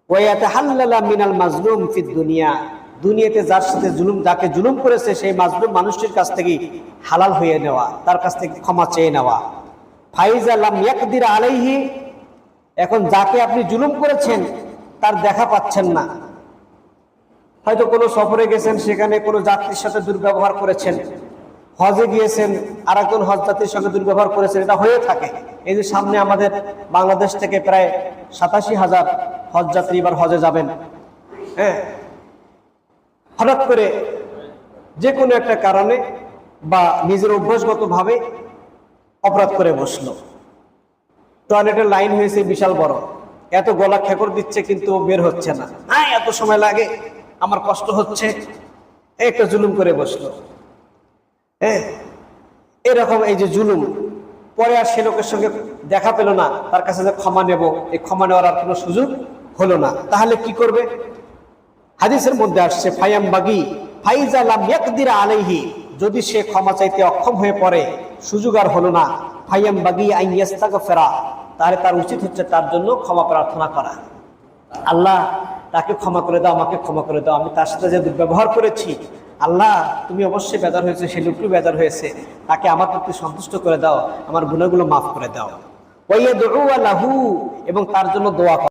ওয়া ইয়াতাহাল্লালা মিনাল মাজলুম ফিদ দুনিয়া, দুনিয়াতে যার সাথে যাকে জুলুম করেছে সেই মাজলুম মানুষটির কাছ থেকে হালাল হয়ে নেওয়া, তার কাছ থেকে ক্ষমা চেয়ে নেওয়া। ফাইজা লাম ইয়াকদির আলাইহি, এখন যাকে আপনি জুলুম করেছেন তার দেখা পাচ্ছেন না, হয়তো কোনো সফরে গেছেন, সেখানে কোনো যাত্রীর সাথে দুর্ব্যবহার করেছেন, হজে গিয়েছেন আর একজন হজ যাত্রীর সঙ্গে দুর্ব্যবহার করেছেন, এটা হয়ে থাকে। এই যে সামনে আমাদের বাংলাদেশ থেকে প্রায় 87,000 হজ যাত্রী এবার হজে যাবেন। হ্যাঁ, হঠাৎ করে যে কোনো একটা কারণে বা নিজের অভ্যাসগতভাবে অপরাধ করে বসলো, টয়লেটের লাইন হয়েছে বিশাল বড়, এত গলা খেকর দিচ্ছে কিন্তু বের হচ্ছে না, এত সময় লাগে, আমার কষ্ট হচ্ছে, একটা জুলুম করে বসলো। হ্যাঁ, এরকম এই যে জুলুম, পরে আর সে লোকের সঙ্গে দেখা পেল না, তার কাছে যে ক্ষমা নেব, এই ক্ষমা নেওয়ার আর কোনো সুযোগ হলো না, তাহলে কি করবে? হাদিসের মধ্যে আসছে ফায়াম বাগি ফাইজা লাম ইয়াকদির আলাইহি, যদি সে ক্ষমা চাইতে অক্ষম হয়ে পড়ে, সুযোগ আর হলো না, ফায়াম বাগি আন ইস্তাগফিরা, তাহলে তার উচিত হচ্ছে তার জন্য ক্ষমা প্রার্থনা করা। আল্লাহ, তাকে ক্ষমা করে দাও, আমাকে ক্ষমা করে দাও, আমি তার সাথে যে দুর্ব্যবহার করেছি, আল্লাহ তুমি অবশ্যই বেজার হয়েছে, সে লোকটি বেজার হয়েছে, তাকে আমার প্রতি সন্তুষ্ট করে দাও, আমার গুনাহগুলো মাফ করে দাও। ওয়া ইয়াদউ লাহু, এবং তার জন্য দোয়া